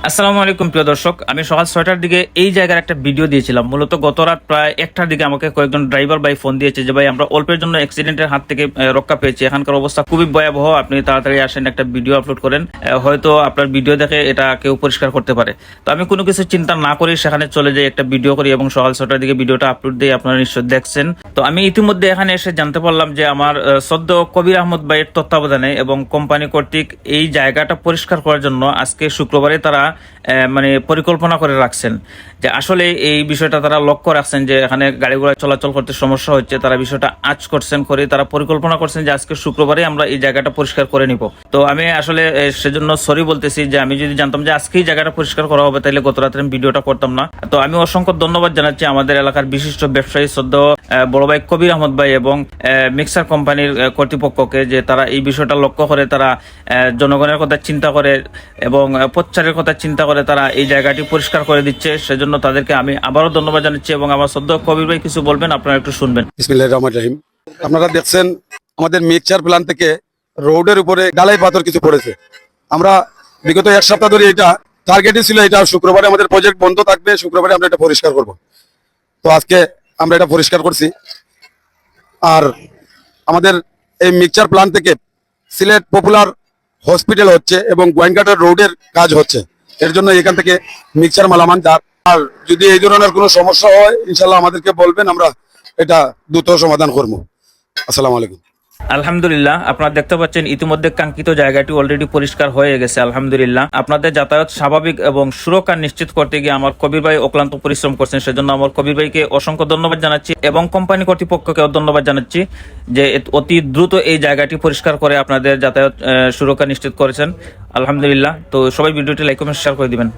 আসসালামু আলাইকুম প্রিয় দর্শক, আমি সকাল 6টার দিকে এই জায়গার একটা ভিডিও দিয়েছিলাম। মূলত গত রাত প্রায় 1টার দিকে আমাকে কয়েকজন ড্রাইভার ভাই ফোন দিয়েছে যে ভাই আমরা অল্পের জন্য অ্যাক্সিডেন্টের হাত থেকে রক্ষা পেয়েছি, এখানকার অবস্থা খুবই ভয়াবহ, আপনি তাড়াতাড়ি আসেন, একটা ভিডিও আপলোড করেন, হয়তো আপনার ভিডিও দেখে এটা কেউ পরিষ্কার করতে পারে। তো আমি কোনো কিছু চিন্তা না করি সেখানে চলে যাই, একটা ভিডিও করি এবং সকাল 6টার দিকে ভিডিওটা আপলোড দিই, আপনারা নিশ্চয় দেখছেন। তো আমি ইতিমধ্যে এখানে এসে জানতে পারলাম যে আমার সদ্য কবির আহমদ ভাইয়ের তত্ত্বাবধানে এবং কোম্পানি কর্তৃক এই জায়গাটা পরিষ্কার করার জন্য আজকে শুক্রবারে তারা মানে পরিকল্পনা করে রাখছেন যে আসলে এই বিষয়টা তারা লক্ষ্য রাখছেন যে এখানে গাড়ি ঘোড়া চলাচল করতে সমস্যা হচ্ছে। তারা বিষয়টা আজ করছেন, করে তারা পরিকল্পনা করছেন যে আজকে শুক্রবারে আমরা এই জায়গাটা পরিষ্কার করে নিব। তো আমি আসলে সেজন্য সরি বলতেছি যে আমি যদি জানতাম যে আজকেই জায়গাটা পরিষ্কার করা হবে তাহলে গত রাতে আমি ভিডিওটা করতাম না। তো আমি অসংখ্য ধন্যবাদ জানাচ্ছি আমাদের এলাকার বিশিষ্ট ব্যবসায়ী সদ্য বড় ভাই কবির আহমদ ভাই এবং মিক্সার কোম্পানির কর্তৃপক্ষকে, যে তারা এই বিষয়টা লক্ষ্য করে, তারা জনগণের কথা চিন্তা করে এবং প্রচারের কথা চিন্তা করে তারা এই জায়গাটি পরিষ্কার করে দিচ্ছে। সেজন্য তাদেরকে আমি আবারও ধন্যবাদ জানাচ্ছি এবং আমার সদ্য কবির ভাই কিছু বলবেন, আপনারা একটু শুনবেন। বিসমিল্লাহির রহমানির রহিম। আপনারা দেখছেন আমাদের মিক্সচার প্ল্যান থেকে রোডের উপরে ডালাই পাথর কিছু পড়েছে। আমরা বিগত এক সপ্তাহ ধরে এটা টার্গেটই ছিল, এটা শুক্রবারে আমাদের প্রজেক্ট বন্ধ থাকবে, শুক্রবারে আমরা এটা পরিষ্কার করব। তো আজকে আমরা এটা পরিষ্কার করছি। আর আমাদের এই মিক্সচার প্ল্যান থেকে সিলেট পপুলার হসপিটাল হচ্ছে এবং গোয়েনঘাটের রোডের কাজ হচ্ছে, এর জন্য এখান থেকে মিক্সচার মালামাল যার। আর যদি এই ধরনের কোনো সমস্যা হয় ইনশাল্লাহ আমাদেরকে বলবেন, আমরা এটা দ্রুত সমাধান করবো। আসসালামু আলাইকুম। আলহামদুলিল্লাহ, আপনারা দেখতে পাচ্ছেন ইতিমধ্যে কাঙ্ক্ষিত জায়গাটি অলরেডি পরিষ্কার হয়ে গেছে। আলহামদুলিল্লাহ, আপনাদের যাতায়াত স্বাভাবিক এবং সুরক্ষা নিশ্চিত করতে গিয়ে আমার কবির ভাই অক্লান্ত পরিশ্রম করছেন, সেজন্য আমার কবির ভাইকে অসংখ্য ধন্যবাদ জানাচ্ছি এবং কোম্পানি কর্তৃপক্ষকেও ধন্যবাদ জানাচ্ছি যে অতি দ্রুত এই জায়গাটি পরিষ্কার করে আপনাদের যাতায়াত সুরক্ষা নিশ্চিত করেছেন। আলহামদুলিল্লাহ। তো সবাই ভিডিওটি লাইক কমেন্ট শেয়ার করে দিবেন।